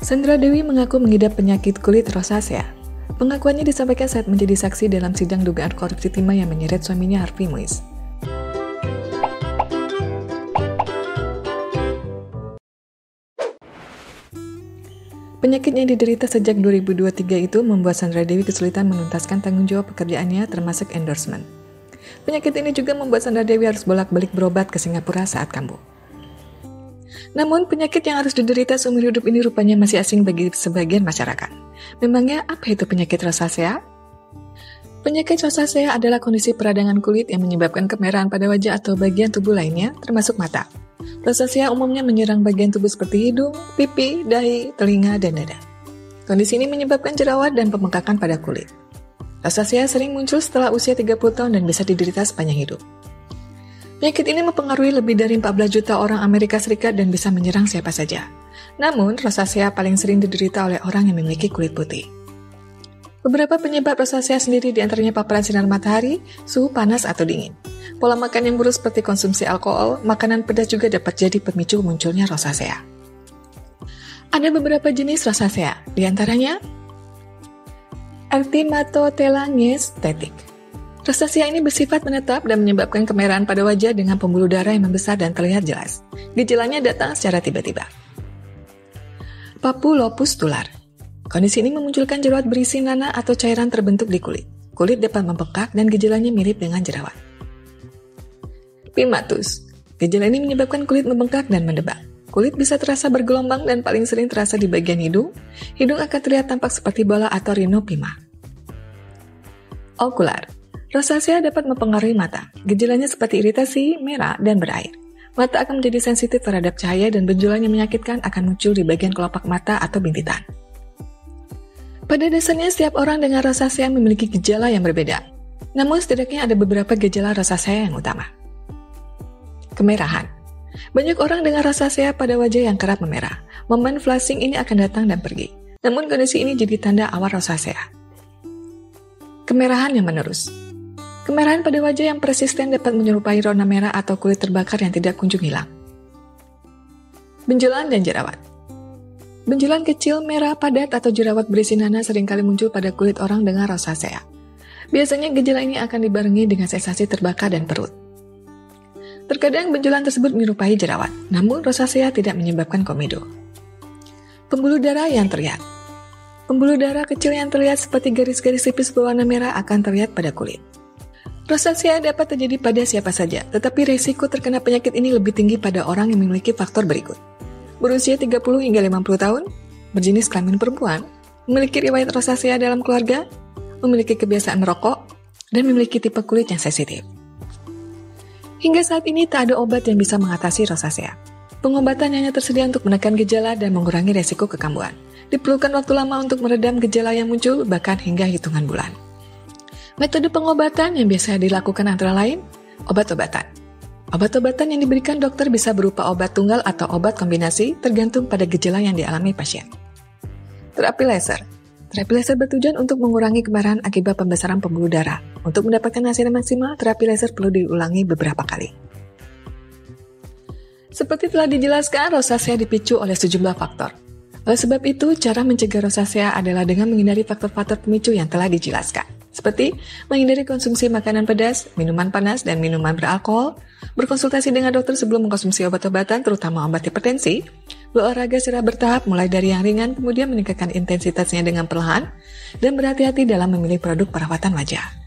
Sandra Dewi mengaku mengidap penyakit kulit rosacea. Pengakuannya disampaikan saat menjadi saksi dalam sidang dugaan korupsi timah yang menyeret suaminya Harvey Muiz. Penyakit yang diderita sejak 2023 itu membuat Sandra Dewi kesulitan menuntaskan tanggung jawab pekerjaannya termasuk endorsement. Penyakit ini juga membuat Sandra Dewi harus bolak-balik berobat ke Singapura saat kambuh. Namun, penyakit yang harus diderita seumur hidup ini rupanya masih asing bagi sebagian masyarakat. Memangnya apa itu penyakit rosacea? Penyakit rosacea adalah kondisi peradangan kulit yang menyebabkan kemerahan pada wajah atau bagian tubuh lainnya, termasuk mata. Rosacea umumnya menyerang bagian tubuh seperti hidung, pipi, dahi, telinga, dan dada. Kondisi ini menyebabkan jerawat dan pembengkakan pada kulit. Rosacea sering muncul setelah usia 30 tahun dan bisa diderita sepanjang hidup. Penyakit ini mempengaruhi lebih dari 14 juta orang Amerika Serikat dan bisa menyerang siapa saja. Namun, rosacea paling sering diderita oleh orang yang memiliki kulit putih. Beberapa penyebab rosacea sendiri diantaranya paparan sinar matahari, suhu panas atau dingin. Pola makan yang buruk seperti konsumsi alkohol, makanan pedas juga dapat jadi pemicu munculnya rosacea. Ada beberapa jenis rosacea, diantaranya erythematotelangiectatic. Rosacea ini bersifat menetap dan menyebabkan kemerahan pada wajah dengan pembuluh darah yang membesar dan terlihat jelas. Gejalanya datang secara tiba-tiba. Papulopustular. Kondisi ini memunculkan jerawat berisi nanah atau cairan terbentuk di kulit. Kulit dapat membengkak dan gejalanya mirip dengan jerawat. Pimatus. Gejala ini menyebabkan kulit membengkak dan mendebak. Kulit bisa terasa bergelombang dan paling sering terasa di bagian hidung. Hidung akan terlihat tampak seperti bola atau rhinopima. Okular. Rosacea dapat mempengaruhi mata. Gejalanya seperti iritasi, merah, dan berair. Mata akan menjadi sensitif terhadap cahaya dan benjolan yang menyakitkan akan muncul di bagian kelopak mata atau bintitan. Pada dasarnya, setiap orang dengan rosacea memiliki gejala yang berbeda. Namun, setidaknya ada beberapa gejala rosacea yang utama. Kemerahan. Banyak orang dengan rosacea pada wajah yang kerap memerah. Momen flushing ini akan datang dan pergi. Namun, kondisi ini jadi tanda awal rosacea. Kemerahan yang menerus. Kemerahan pada wajah yang persisten dapat menyerupai rona merah atau kulit terbakar yang tidak kunjung hilang. Benjolan dan jerawat. Benjolan kecil, merah, padat, atau jerawat berisi nanah seringkali muncul pada kulit orang dengan rosacea. Biasanya gejala ini akan dibarengi dengan sensasi terbakar dan perut. Terkadang benjolan tersebut menyerupai jerawat, namun rosacea tidak menyebabkan komedo. Pembuluh darah yang terlihat. Pembuluh darah kecil yang terlihat seperti garis-garis tipis berwarna merah akan terlihat pada kulit. Rosacea dapat terjadi pada siapa saja, tetapi risiko terkena penyakit ini lebih tinggi pada orang yang memiliki faktor berikut. Berusia 30 hingga 50 tahun, berjenis kelamin perempuan, memiliki riwayat rosacea dalam keluarga, memiliki kebiasaan merokok, dan memiliki tipe kulit yang sensitif. Hingga saat ini tak ada obat yang bisa mengatasi rosacea. Pengobatan hanya tersedia untuk menekan gejala dan mengurangi resiko kekambuhan. Diperlukan waktu lama untuk meredam gejala yang muncul, bahkan hingga hitungan bulan. Metode pengobatan yang biasa dilakukan antara lain, obat-obatan. Obat-obatan yang diberikan dokter bisa berupa obat tunggal atau obat kombinasi tergantung pada gejala yang dialami pasien. Terapi laser. Terapi laser bertujuan untuk mengurangi kemerahan akibat pembesaran pembuluh darah. Untuk mendapatkan hasil maksimal, terapi laser perlu diulangi beberapa kali. Seperti telah dijelaskan, rosacea dipicu oleh sejumlah faktor. Oleh sebab itu, cara mencegah rosacea adalah dengan menghindari faktor-faktor pemicu yang telah dijelaskan. Seperti menghindari konsumsi makanan pedas, minuman panas, dan minuman beralkohol, berkonsultasi dengan dokter sebelum mengkonsumsi obat-obatan, terutama obat hipertensi, berolahraga secara bertahap mulai dari yang ringan, kemudian meningkatkan intensitasnya dengan perlahan, dan berhati-hati dalam memilih produk perawatan wajah.